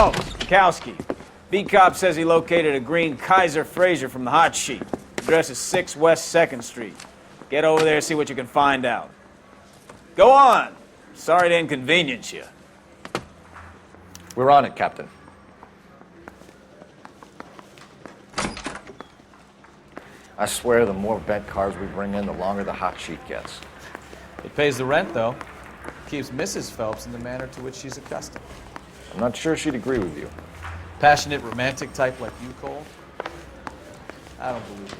Phelps, Kowski. B-Cop says he located a green Kaiser Fraser from the hot sheet. Address is 6 West 2nd Street. Get over there, see what you can find out. Go on. Sorry to inconvenience you. We're on it, Captain. I swear the more bent cars we bring in, the longer the hot sheet gets. It pays the rent, though. Keeps Mrs. Phelps in the manner to which she's accustomed. I'm not sure she'd agree with you. Passionate, romantic type like you, Cole? I don't believe it.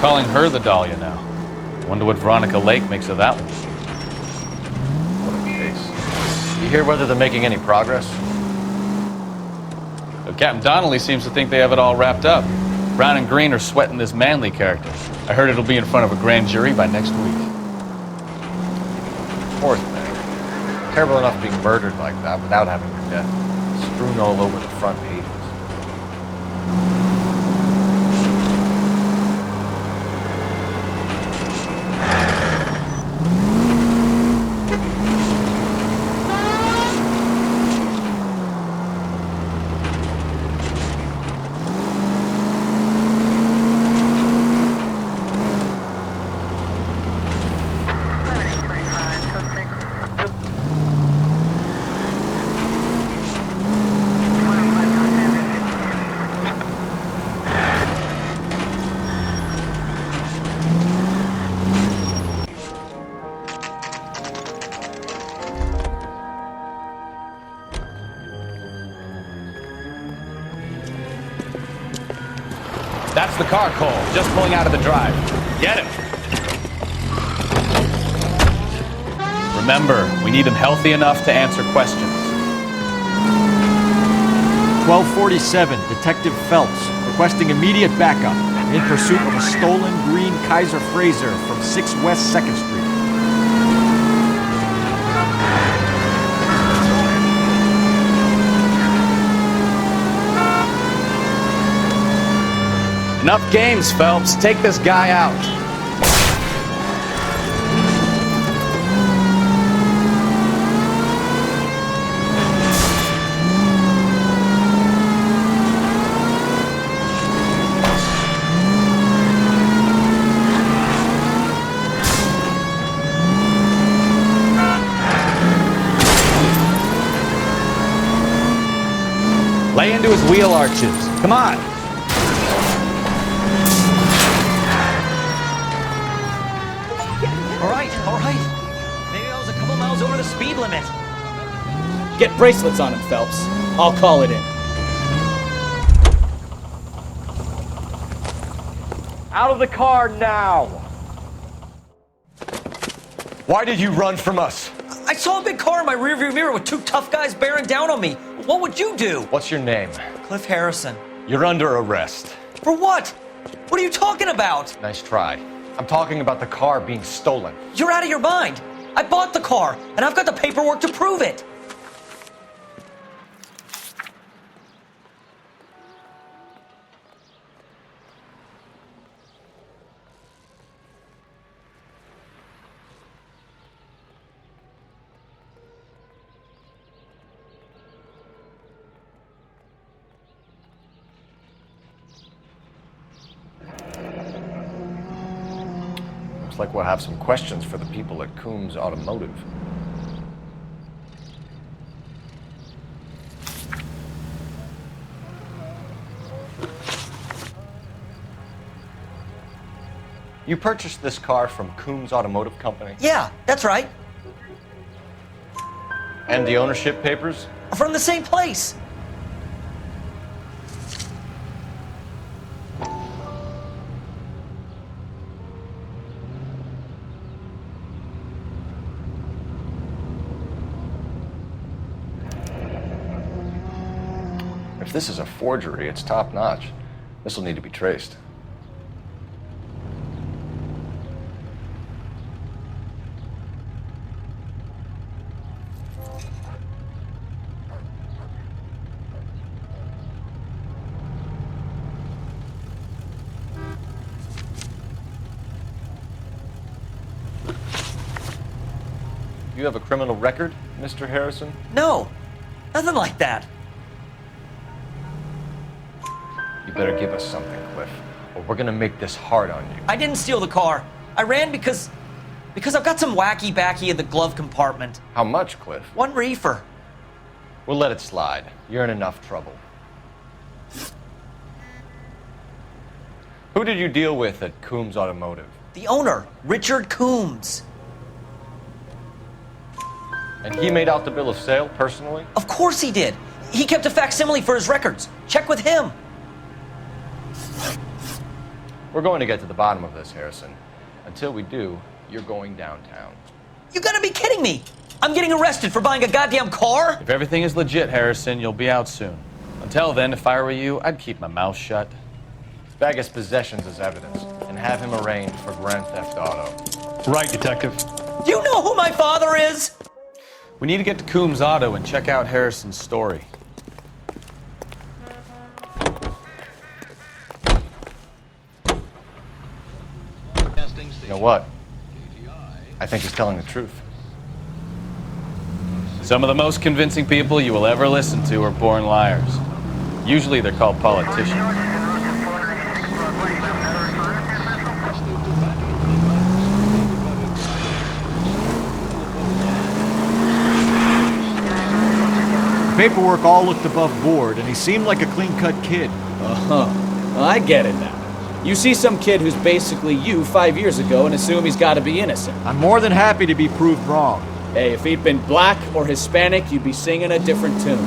Calling her the Dahlia now. Wonder what Veronica Lake makes of that one. What a case. You hear whether they're making any progress? But Captain Donnelly seems to think they have it all wrapped up. Brown and Green are sweating this Manley character. I heard it'll be in front of a grand jury by next week. Poor thing. Terrible enough being murdered like that without having her death strewn all over the front pages. That's the car, Cole. Just pulling out of the drive. Get him. Remember, we need him healthy enough to answer questions. 1247, Detective Phelps, requesting immediate backup in pursuit of a stolen green Kaiser Fraser from 6 West 2nd Street. Enough games, Phelps. Take this guy out. Lay into his wheel arches. Come on. All right. Maybe I was a couple miles over the speed limit. Get bracelets on him, Phelps. I'll call it in. Out of the car now! Why did you run from us? I saw a big car in my rearview mirror with 2 tough guys bearing down on me. What would you do? What's your name? Cliff Harrison. You're under arrest. For what? What are you talking about? Nice try. I'm talking about the car being stolen. You're out of your mind. I bought the car, and I've got the paperwork to prove it. Looks like we'll have some questions for the people at Coombs Automotive. You purchased this car from Coombs Automotive Company? Yeah, that's right. And the ownership papers? From the same place. If this is a forgery, it's top-notch. This will need to be traced. You have a criminal record, Mr. Harrison? No, nothing like that. You better give us something, Cliff, or we're gonna make this hard on you. I didn't steal the car. I ran because I've got some wacky backy in the glove compartment. How much, Cliff? 1 reefer. We'll let it slide. You're in enough trouble. Who did you deal with at Coombs Automotive? The owner, Richard Coombs. And he made out the bill of sale personally? Of course he did. He kept a facsimile for his records. Check with him. We're going to get to the bottom of this, Harrison. Until we do, you're going downtown. You gotta be kidding me. I'm getting arrested for buying a goddamn car? If everything is legit, Harrison, you'll be out soon. Until then, if I were you, I'd keep my mouth shut. Bag his possessions as evidence and have him arraigned for grand theft auto. Right, Detective. Do you know who my father is? We need to get to Coombs Auto and check out Harrison's story. You know what? I think he's telling the truth. Some of the most convincing people you will ever listen to are born liars. Usually they're called politicians. The paperwork all looked above board, and he seemed like a clean-cut kid. Well, I get it now. You see some kid who's basically you 5 years ago and assume he's got to be innocent. I'm more than happy to be proved wrong. Hey, if he'd been black or Hispanic, you'd be singing a different tune.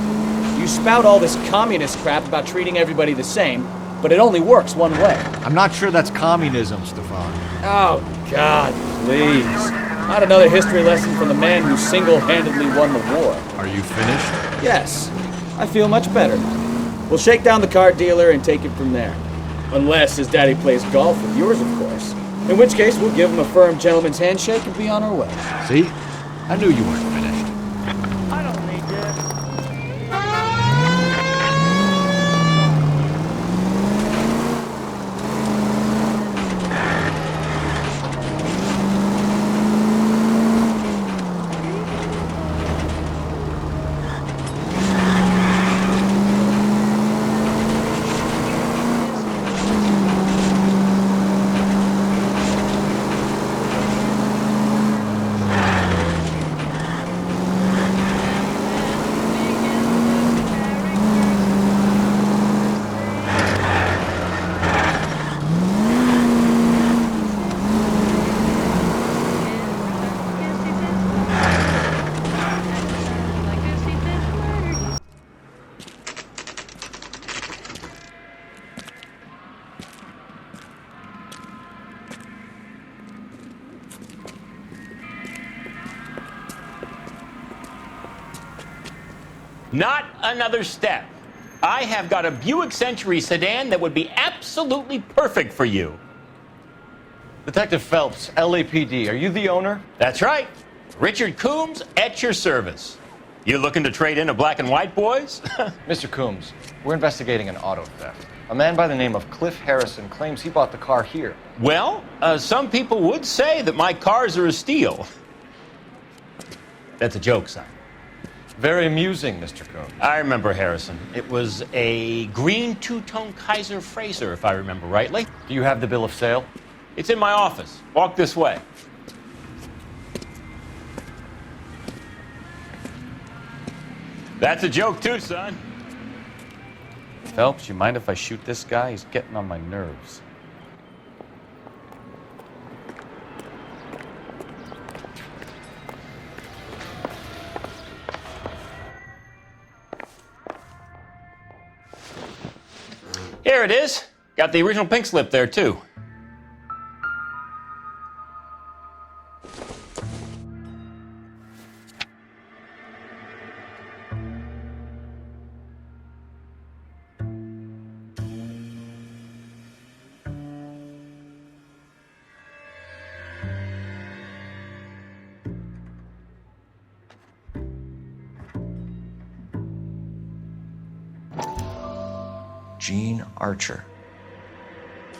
You spout all this communist crap about treating everybody the same, but it only works one way. I'm not sure that's communism, Stefan. Oh, God, please. Not another history lesson from the man who single-handedly won the war. Are you finished? Yes, I feel much better. We'll shake down the car dealer and take it from there. Unless his daddy plays golf with yours, of course. In which case, we'll give him a firm gentleman's handshake and be on our way. See? I knew you weren't finished. Not another step. I have got a Buick Century sedan that would be absolutely perfect for you. Detective Phelps, LAPD, are you the owner? That's right. Richard Coombs at your service. You looking to trade in a black and white, boys? Mr. Coombs, we're investigating an auto theft. A man by the name of Cliff Harrison claims he bought the car here. Well, some people would say that my cars are a steal. That's a joke, son. Very amusing, Mr. Coombs. I remember Harrison. It was a green two-tone Kaiser Frazer, if I remember rightly. Do you have the bill of sale? It's in my office. Walk this way. That's a joke too, son. Phelps, you mind if I shoot this guy? He's getting on my nerves. Here it is. Got the original pink slip there, too. Gene Archer,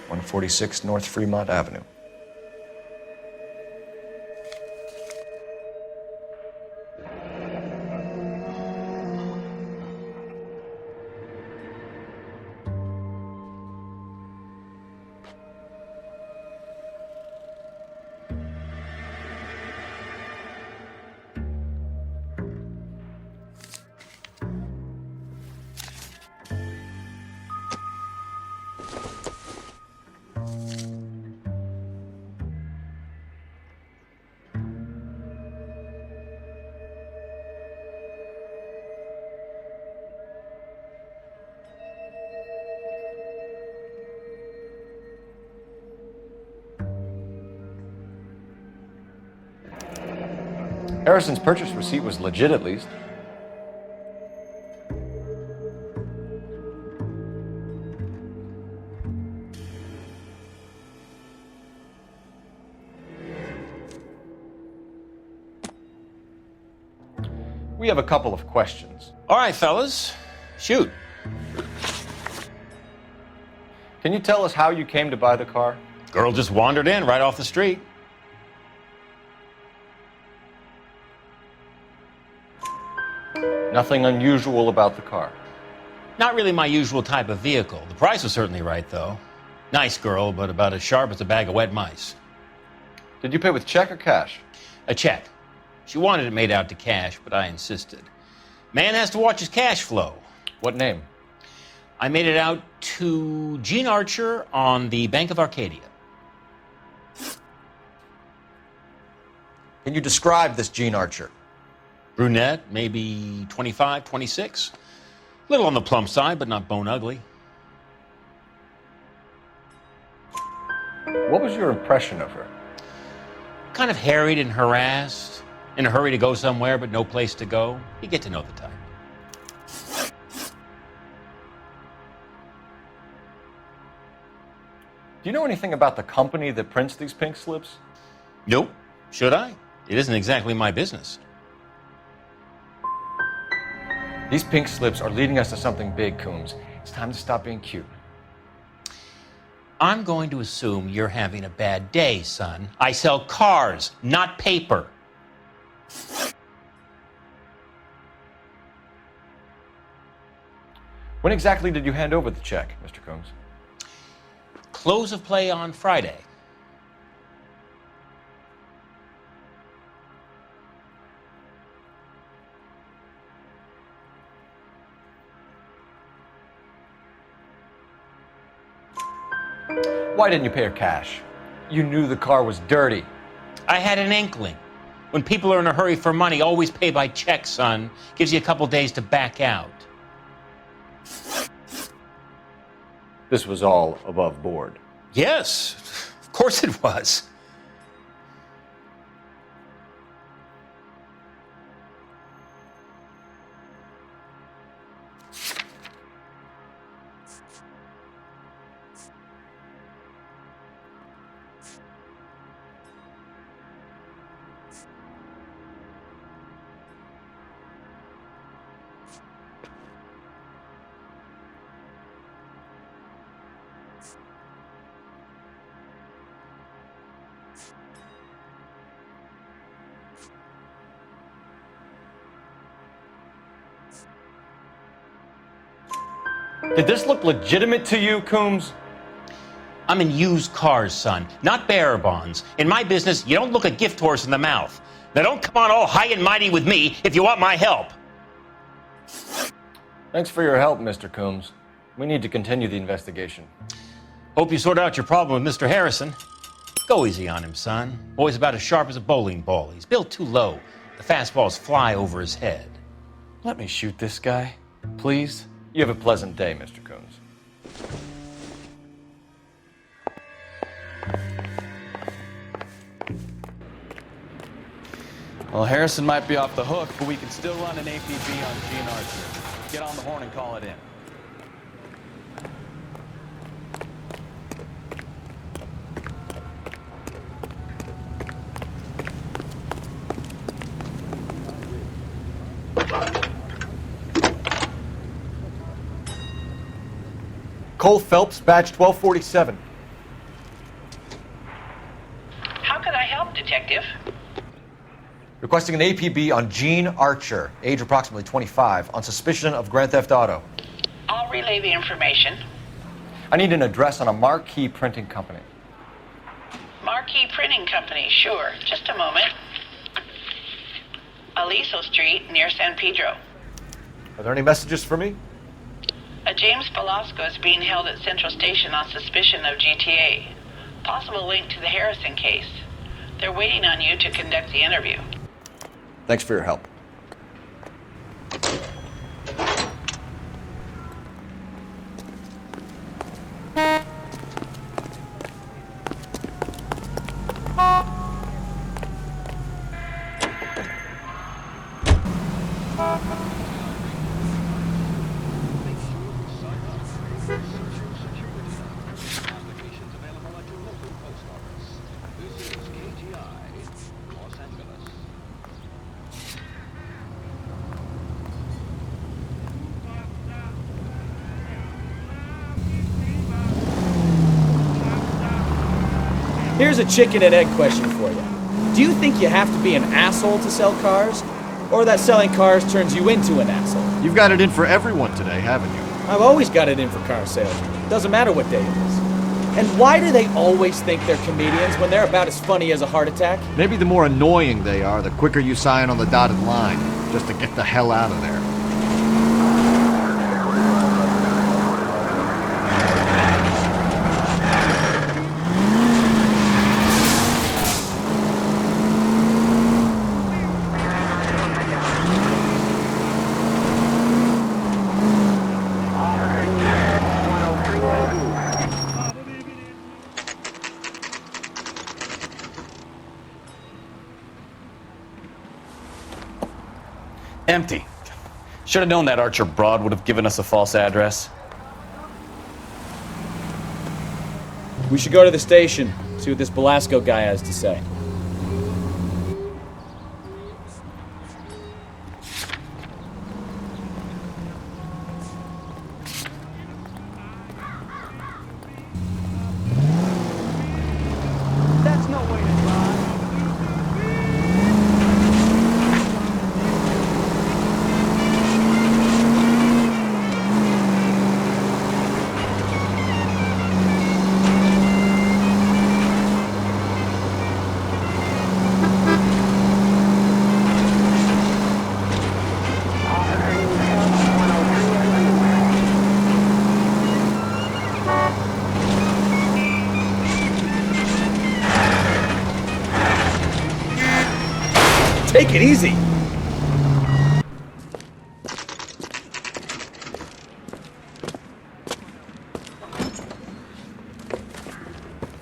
146 North Fremont Avenue. Harrison's purchase receipt was legit, at least. We have a couple of questions. All right, fellas, shoot. Can you tell us how you came to buy the car? Girl just wandered in right off the street. Nothing unusual about the car. Not really my usual type of vehicle. The price was certainly right, though. Nice girl, but about as sharp as a bag of wet mice. Did you pay with check or cash? A check. She wanted it made out to cash, but I insisted. Man has to watch his cash flow. What name? I made it out to Gene Archer on the Bank of Arcadia. Can you describe this Gene Archer? Brunette, maybe 25, 26. Little on the plump side, but not bone ugly. What was your impression of her? Kind of harried and harassed. In a hurry to go somewhere, but no place to go. You get to know the type. Do you know anything about the company that prints these pink slips? Nope. Should I? It isn't exactly my business. These pink slips are leading us to something big, Coombs. It's time to stop being cute. I'm going to assume you're having a bad day, son. I sell cars, not paper. When exactly did you hand over the check, Mr. Coombs? Close of play on Friday. Why didn't you pay her cash? You knew the car was dirty. I had an inkling. When people are in a hurry for money, always pay by check, son. Gives you a couple days to back out. This was all above board. Yes, of course it was. Did this look legitimate to you, Coombs? I'm in used cars, son, not bearer bonds. In my business, you don't look a gift horse in the mouth. Now don't come on all high and mighty with me if you want my help. Thanks for your help, Mr. Coombs. We need to continue the investigation. Hope you sort out your problem with Mr. Harrison. Go easy on him, son. Boy's about as sharp as a bowling ball. He's built too low. The fastballs fly over his head. Let me shoot this guy, please. You have a pleasant day, Mr. Coombs. Well, Harrison might be off the hook, but we can still run an APB on Gene Archer. Get on the horn and call it in. Cole Phelps, badge 1247. How can I help, Detective? Requesting an APB on Gene Archer, age approximately 25, on suspicion of grand theft auto. I'll relay the information. I need an address on a marquee printing company. Marquee Printing Company, sure. Just a moment. Aliso Street, near San Pedro. Are there any messages for me? A James Velasco is being held at Central Station on suspicion of GTA. Possible link to the Harrison case. They're waiting on you to conduct the interview. Thanks for your help. here's a chicken and egg question for you. Do you think you have to be an asshole to sell cars? Or that selling cars turns you into an asshole? You've got it in for everyone today, haven't you? I've always got it in for car salesmen. Doesn't matter what day it is. And why do they always think they're comedians when they're about as funny as a heart attack? Maybe the more annoying they are, the quicker you sign on the dotted line, just to get the hell out of there. Empty. Should have known that Archer broad would have given us a false address. We should go to the station, see what this Belasco guy has to say. That's no way to drive. Take it easy!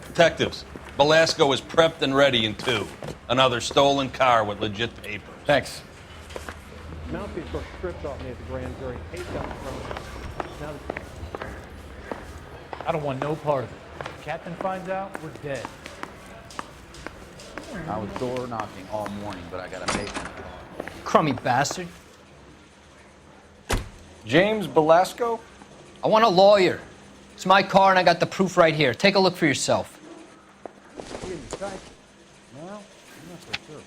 Detectives, Belasco is prepped and ready in 2. Another stolen car with legit papers. Thanks. Mouthpiece got stripped off me at the grand jury. Hate got thrown. Now, I don't want no part of it. If Captain finds out, we're dead. I was door knocking all morning, but I got a bacon. Crummy bastard. James Belasco? I want a lawyer. It's my car and I got the proof right here. Take a look for yourself. Well, I'm not so sure.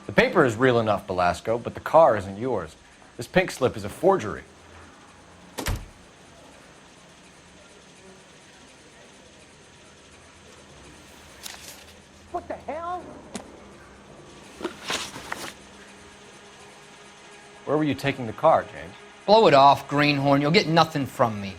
The paper is real enough, Belasco, but the car isn't yours. This pink slip is a forgery. What the hell? Where were you taking the car, James? Blow it off, greenhorn. You'll get nothing from me.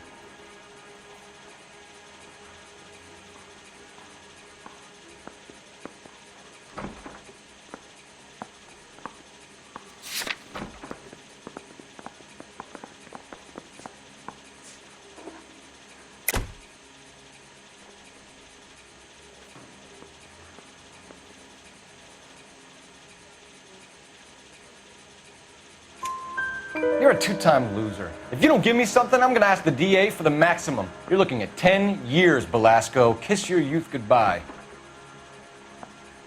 You're a two-time loser. If you don't give me something, I'm gonna ask the DA for the maximum. You're looking at 10 years, Belasco. Kiss your youth goodbye.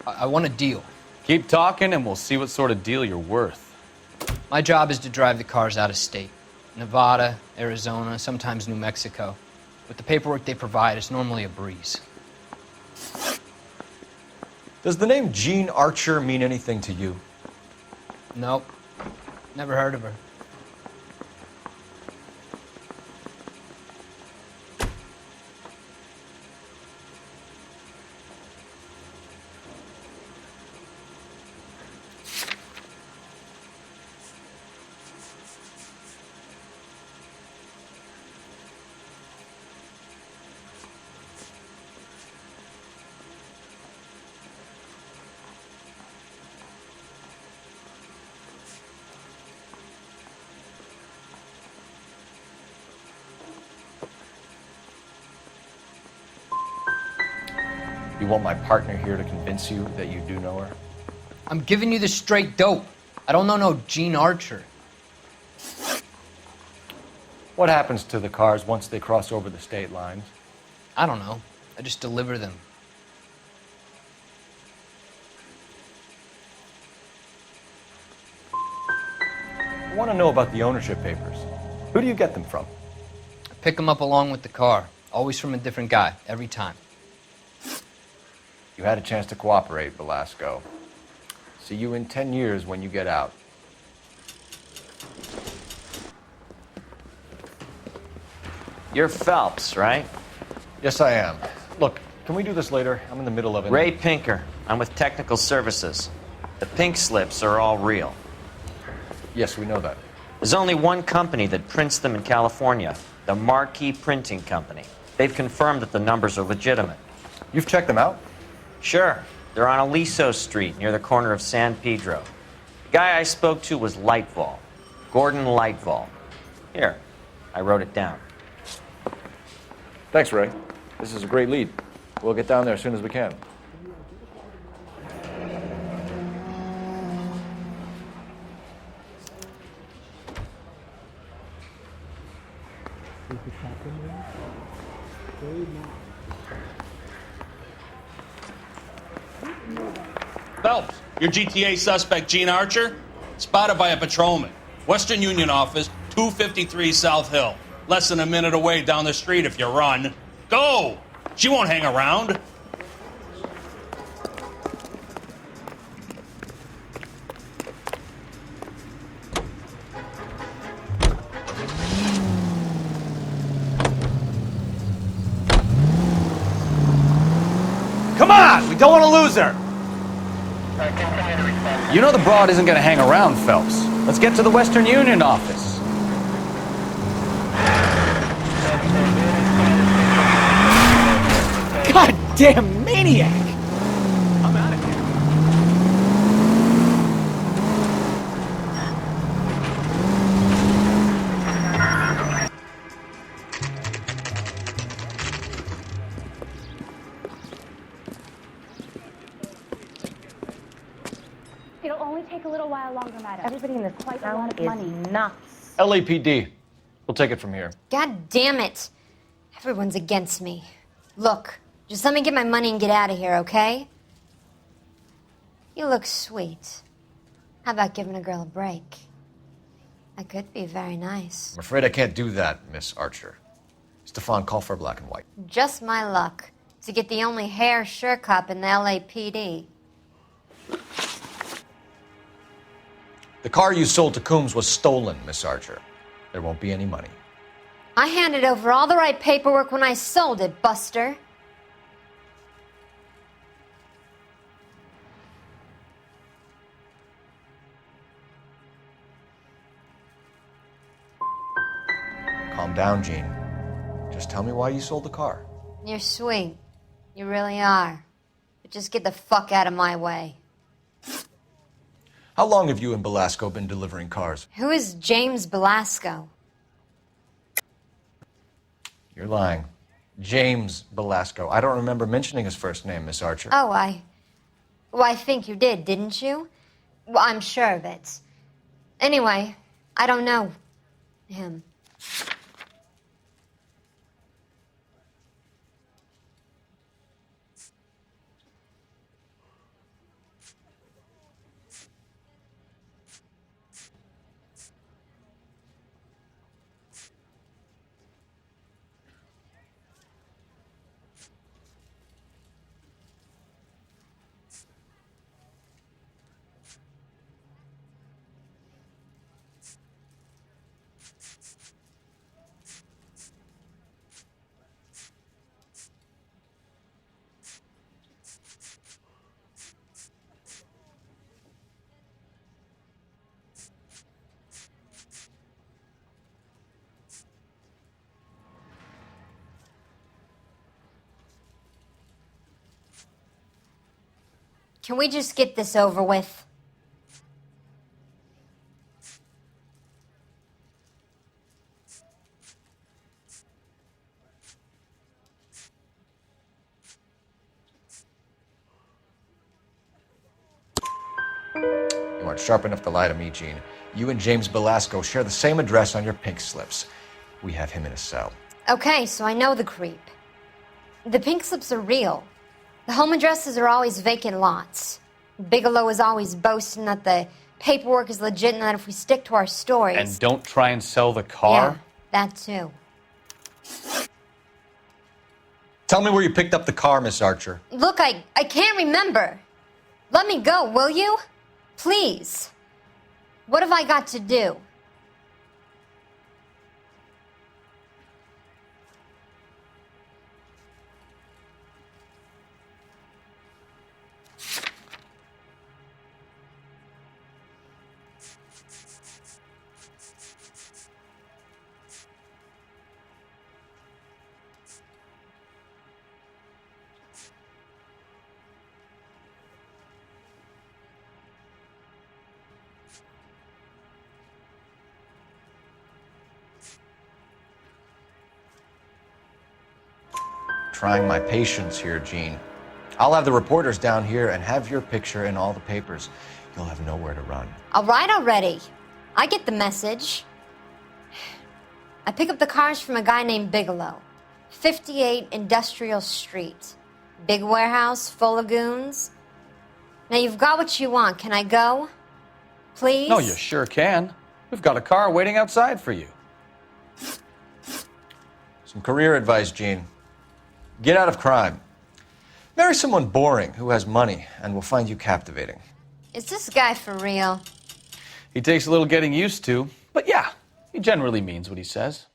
I want a deal. Keep talking and we'll see what sort of deal you're worth. My job is to drive the cars out of state. Nevada, Arizona, sometimes New Mexico. With the paperwork they provide, it's normally a breeze. Does the name Jean Archer mean anything to you? Nope. Never heard of her. You want my partner here to convince you that you do know her? I'm giving you the straight dope. I don't know no Jean Archer. What happens to the cars once they cross over the state lines? I don't know. I just deliver them. I want to know about the ownership papers. Who do you get them from? Pick them up along with the car. Always from a different guy, every time. You had a chance to cooperate, Velasco. See you in 10 years when you get out. You're Phelps, right? Yes, I am. Look, can we do this later? I'm in the middle of it. Ray Pinker. I'm with Technical Services. The pink slips are all real. Yes, we know that. There's only one company that prints them in California, the Marquee Printing Company. They've confirmed that the numbers are legitimate. You've checked them out? Sure. They're on Aliso Street, near the corner of San Pedro. The guy I spoke to was Lightval. Gordon Lightval. Here, I wrote it down. Thanks, Ray. This is a great lead. We'll get down there as soon as we can. Phelps, your GTA suspect, Gene Archer, spotted by a patrolman. Western Union office, 253 South Hill. Less than a minute away down the street if you run. Go! She won't hang around. Come on! We don't want to lose her! You know the broad isn't going to hang around, Phelps. Let's get to the Western Union office. Goddamn maniac! I'm out of here. It'll only take a little while longer, madam. Everybody in this town is nuts. LAPD. We'll take it from here. God damn it. Everyone's against me. Look, just let me get my money and get out of here, okay? You look sweet. How about giving a girl a break? That could be very nice. I'm afraid I can't do that, Miss Archer. Stefan, call for black and white. Just my luck to get the only hair sure cop in the LAPD. The car you sold to Coombs was stolen, Miss Archer. There won't be any money. I handed over all the right paperwork when I sold it, Buster. Calm down, Gene. Just tell me why you sold the car. You're sweet. You really are. But just get the fuck out of my way. How long have you and Belasco been delivering cars? Who is James Belasco? You're lying. James Belasco. I don't remember mentioning his first name, Miss Archer. Oh, I think you did, didn't you? Well, I'm sure of it. Anyway, I don't know him. Can we just get this over with? You aren't sharp enough to lie to me, Gene. You and James Belasco share the same address on your pink slips. We have him in a cell. Okay, so I know the creep. The pink slips are real. The home addresses are always vacant lots. Bigelow is always boasting that the paperwork is legit and that if we stick to our stories... And don't try and sell the car? Yeah, that too. Tell me where you picked up the car, Miss Archer. Look, I can't remember. Let me go, will you? Please. What have I got to do? Trying my patience here, Gene. I'll have the reporters down here and have your picture in all the papers. You'll have nowhere to run. All right already. I get the message. I pick up the cars from a guy named Bigelow. 58 Industrial Street. Big warehouse, full of goons. Now you've got what you want. Can I go? Please? No, you sure can. We've got a car waiting outside for you. Some career advice, Gene. Get out of crime. Marry someone boring who has money and will find you captivating. Is this guy for real? He takes a little getting used to, but yeah, he generally means what he says.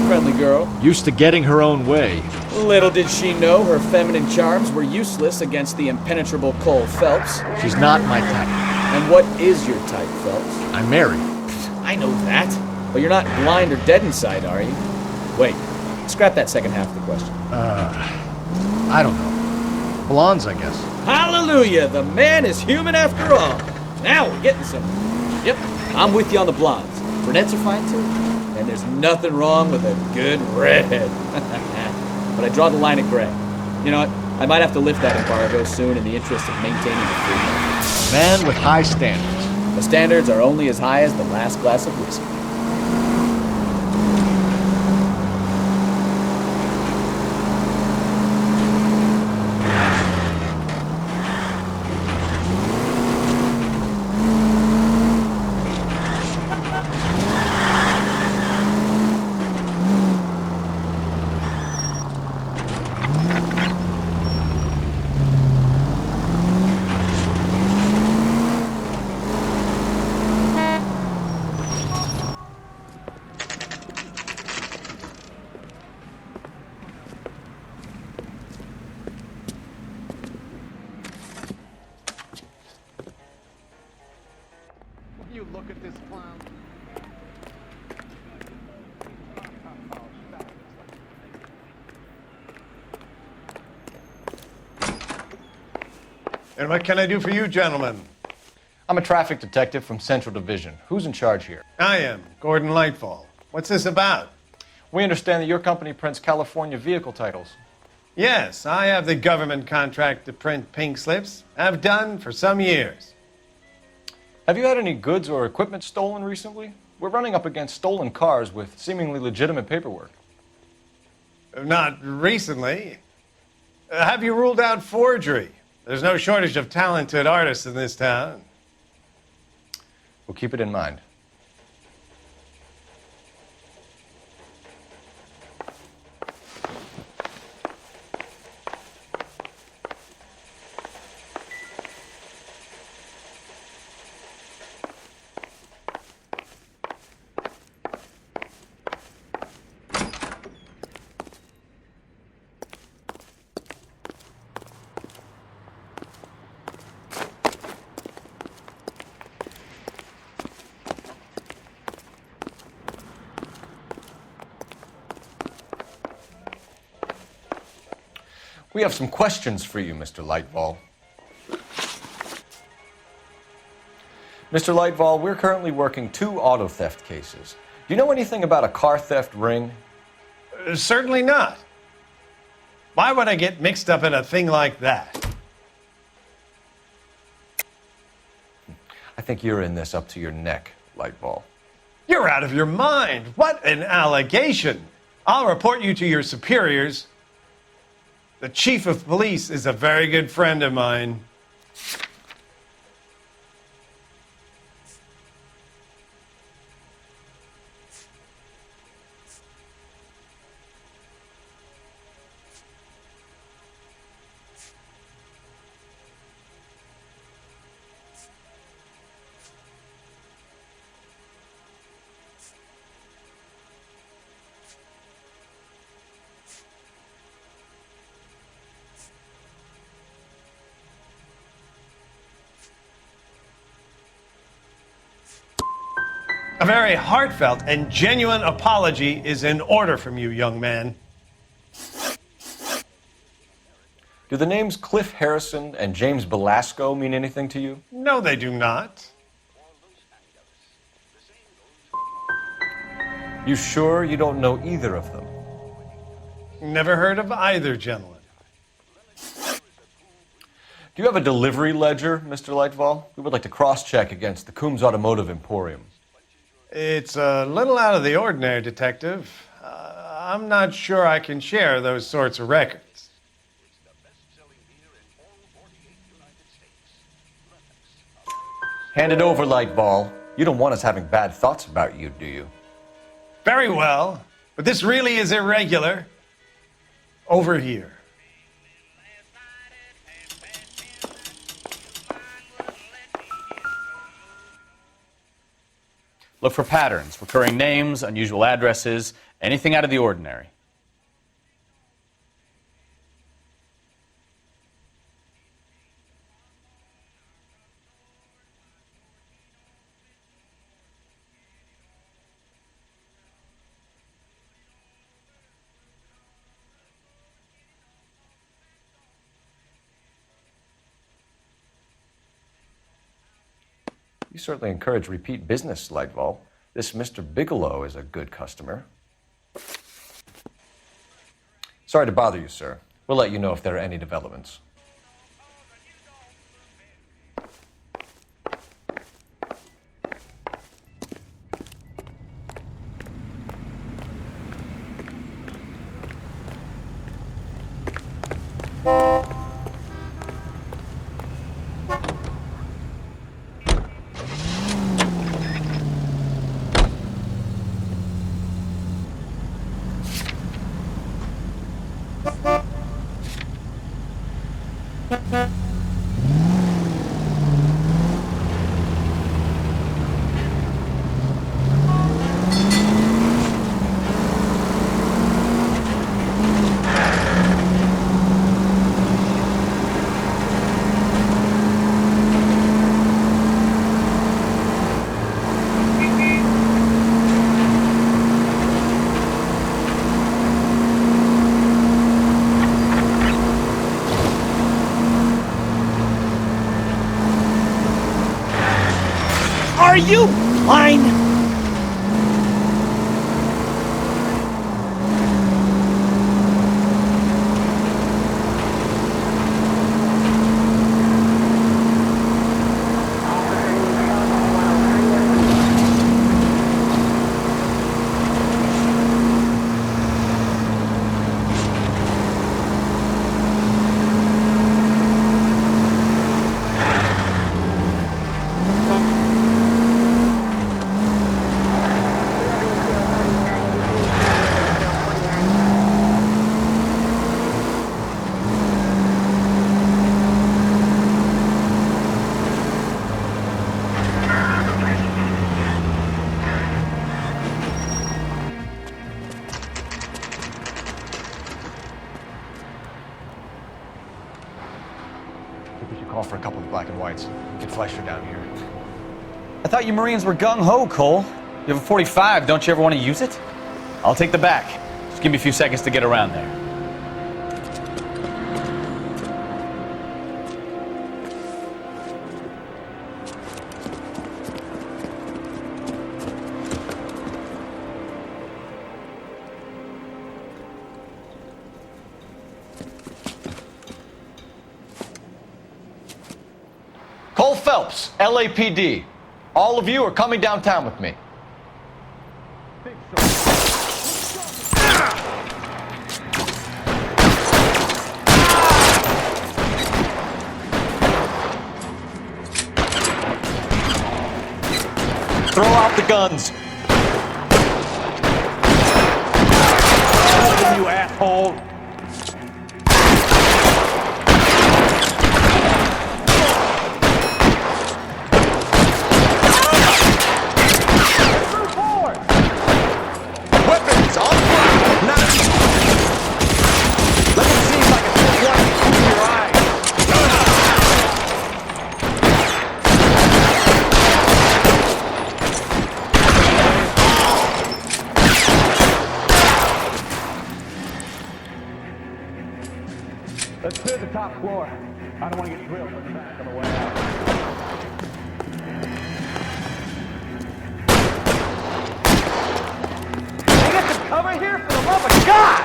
Friendly girl. Used to getting her own way. Little did she know her feminine charms were useless against the impenetrable Cole Phelps. She's not my type. And what is your type, Phelps? I'm married. I know that. But you're not blind or dead inside, are you? Wait, scrap that second half of the question. I don't know. Blondes, I guess. Hallelujah! The man is human after all. Now we're getting somewhere. Yep, I'm with you on the blondes. Brunettes are fine too. And there's nothing wrong with a good redhead. But I draw the line at gray. You know what? I might have to lift that embargo soon in the interest of maintaining the free market. Man with high standards. The standards are only as high as the last glass of whiskey. You look at this clown. And what can I do for you, gentlemen? I'm a traffic detective from Central Division. Who's in charge here? I am, Gordon Lightfall. What's this about? We understand that your company prints California vehicle titles. Yes, I have the government contract to print pink slips. I've done for some years. Have you had any goods or equipment stolen recently? We're running up against stolen cars with seemingly legitimate paperwork. Not recently. Have you ruled out forgery? There's no shortage of talented artists in this town. We'll keep it in mind. We have some questions for you, Mr. Lightfall. Mr. Lightfall, we're currently working 2 auto theft cases. Do you know anything about a car theft ring? Certainly not. Why would I get mixed up in a thing like that? I think you're in this up to your neck, Lightfall. You're out of your mind. What an allegation. I'll report you to your superiors. The chief of police is a very good friend of mine. A very heartfelt and genuine apology is in order from you, young man. Do the names Cliff Harrison and James Belasco mean anything to you? No, they do not. You sure you don't know either of them? Never heard of either gentleman. Do you have a delivery ledger, Mr. Lightfall? We would like to cross-check against the Coombs Automotive Emporium. It's a little out of the ordinary, Detective. I'm not sure I can share those sorts of records. Hand it over, Lightfall. You don't want us having bad thoughts about you, do you? Very well, but this really is irregular. Over here. Look for patterns, recurring names, unusual addresses, anything out of the ordinary. You certainly encourage repeat business, Lightfall. This Mr. Bigelow is a good customer. Sorry to bother you, sir. We'll let you know if there are any developments. Are you blind? Call for a couple of black and whites. Get Fleischer down here. I thought you Marines were gung-ho, Cole. You have a 45, don't you ever want to use it? I'll take the back. Just give me a few seconds to get around there. LAPD, all of you are coming downtown with me. Throw out the guns. Open, you asshole. Weapons on fire. Now. Let me see if I can put one in your eye. Let's clear the top floor. I don't want to get drilled in the back on the way out. They get some cover here for the love of God!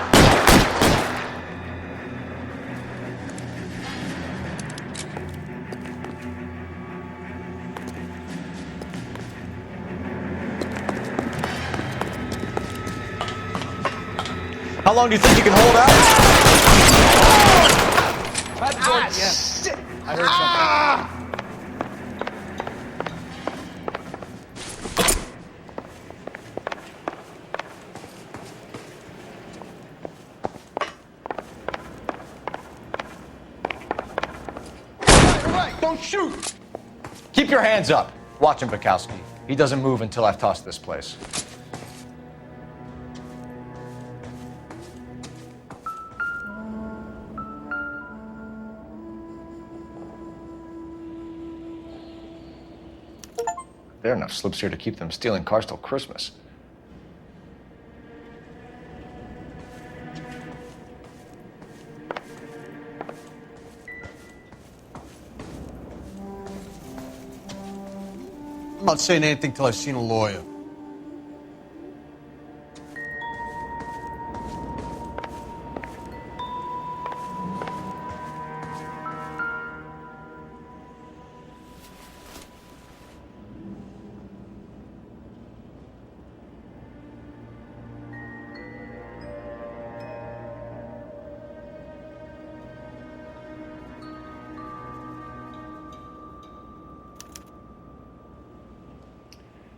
How long do you think you can hold out? Shit! I heard something. Right, don't shoot! Keep your hands up. Watch him, Bukowski. He doesn't move until I've tossed this place. There are enough slips here to keep them stealing cars till Christmas. I'm not saying anything till I've seen a lawyer.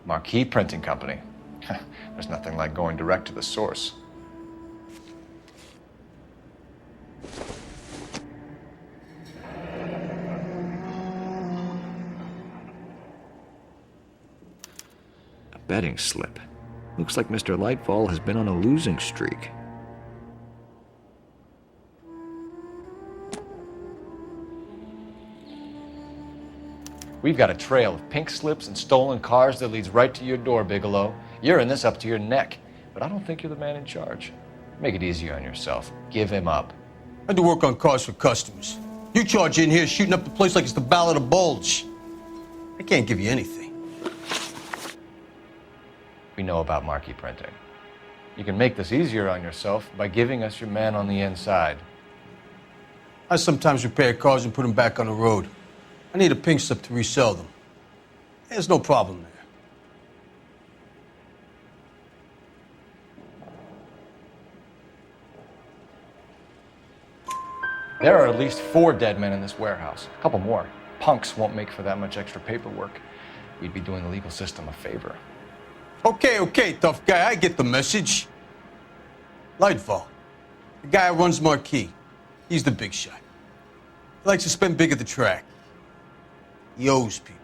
Marquee Printing Company. There's nothing like going direct to the source. A betting slip. Looks like Mr. Lightfall has been on a losing streak. We've got a trail of pink slips and stolen cars that leads right to your door, Bigelow. You're in this up to your neck, but I don't think you're the man in charge. Make it easier on yourself. Give him up. I do work on cars for customers. You charge in here shooting up the place like it's the Ballad of Bulge. I can't give you anything. We know about marquee printing. You can make this easier on yourself by giving us your man on the inside. I sometimes repair cars and put them back on the road. I need a pink slip to resell them. There's no problem there. There are at least 4 dead men in this warehouse. A couple more. Punks won't make for that much extra paperwork. We'd be doing the legal system a favor. Okay, tough guy. I get the message. Lightfall, the guy who runs Marquee. He's the big shot. He likes to spend big at the track. He owes people.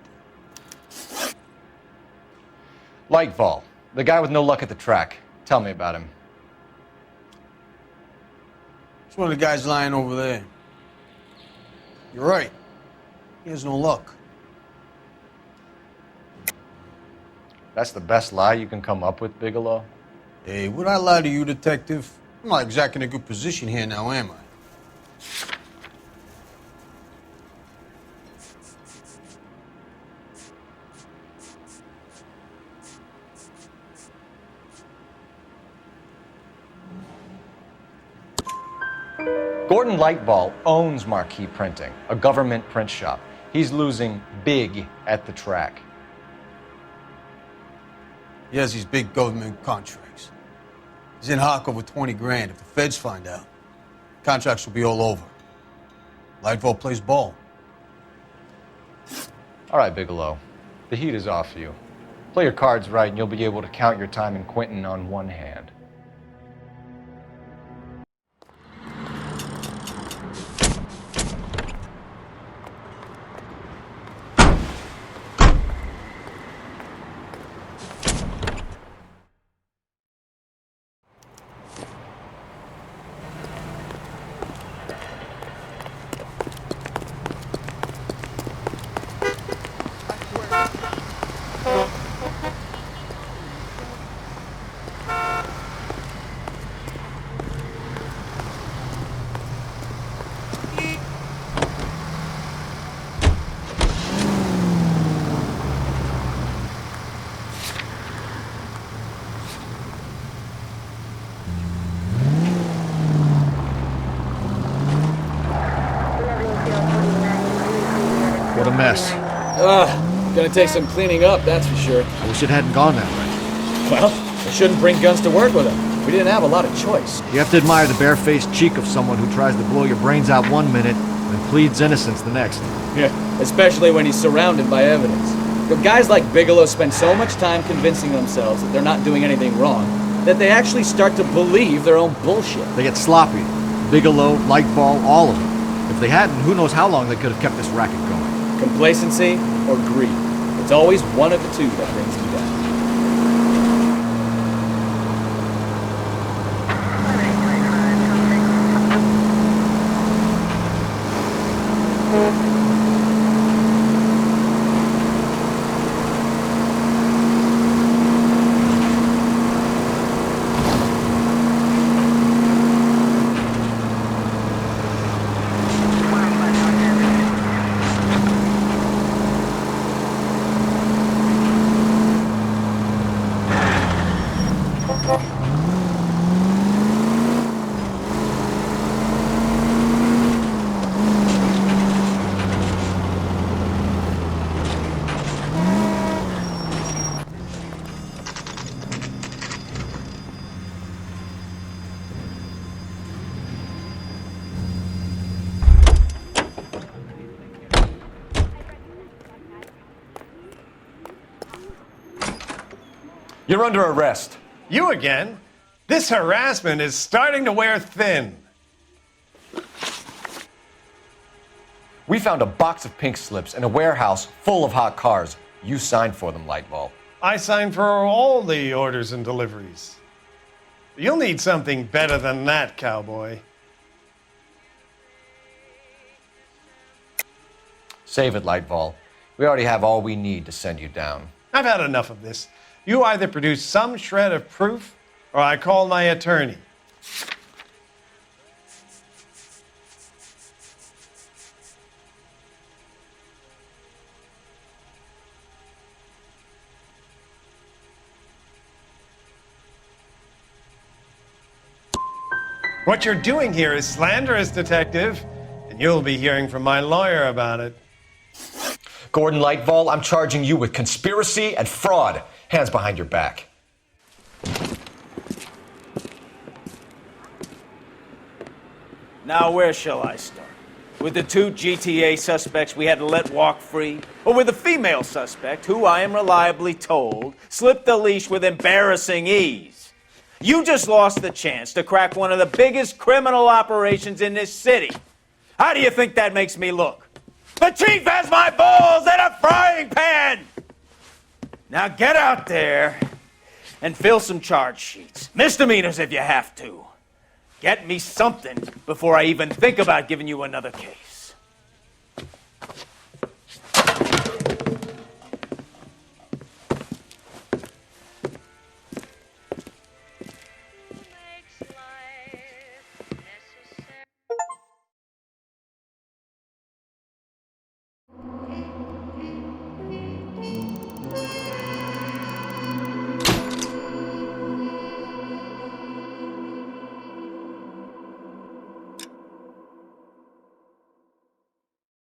Lightfall, the guy with no luck at the track. Tell me about him. It's one of the guys lying over there. You're right. He has no luck. That's the best lie you can come up with, Bigelow? Hey, would I lie to you, detective? I'm not exactly in a good position here now, am I? Gordon Lightfall owns Marquee Printing, a government print shop. He's losing big at the track. He has these big government contracts. He's in hock over 20 grand. If the feds find out, contracts will be all over. Lightville plays ball. All right, Bigelow. The heat is off you. Play your cards right and you'll be able to count your time in Quentin on one hand. What a mess. Gonna take some cleaning up, that's for sure. I wish it hadn't gone that way. Well, we shouldn't bring guns to work with them. We didn't have a lot of choice. You have to admire the barefaced cheek of someone who tries to blow your brains out one minute and pleads innocence the next. Yeah, especially when he's surrounded by evidence. But guys like Bigelow spend so much time convincing themselves that they're not doing anything wrong that they actually start to believe their own bullshit. They get sloppy. Bigelow, Lightball, all of them. If they hadn't, who knows how long they could have kept this racket going. Complacency or greed. It's always one of the two that brings you down. You're under arrest. You again? This harassment is starting to wear thin. We found a box of pink slips in a warehouse full of hot cars. You signed for them, Lightball. I signed for all the orders and deliveries. You'll need something better than that, cowboy. Save it, Lightball. We already have all we need to send you down. I've had enough of this. You either produce some shred of proof, or I call my attorney. What you're doing here is slanderous, detective, and you'll be hearing from my lawyer about it. Gordon Lightball, I'm charging you with conspiracy and fraud. Hands behind your back. Now, where shall I start? With the two GTA suspects we had to let walk free? Or with the female suspect, who I am reliably told slipped the leash with embarrassing ease? You just lost the chance to crack one of the biggest criminal operations in this city. How do you think that makes me look? The chief has my balls in a frying pan! Now get out there and fill some charge sheets. Misdemeanors if you have to. Get me something before I even think about giving you another case.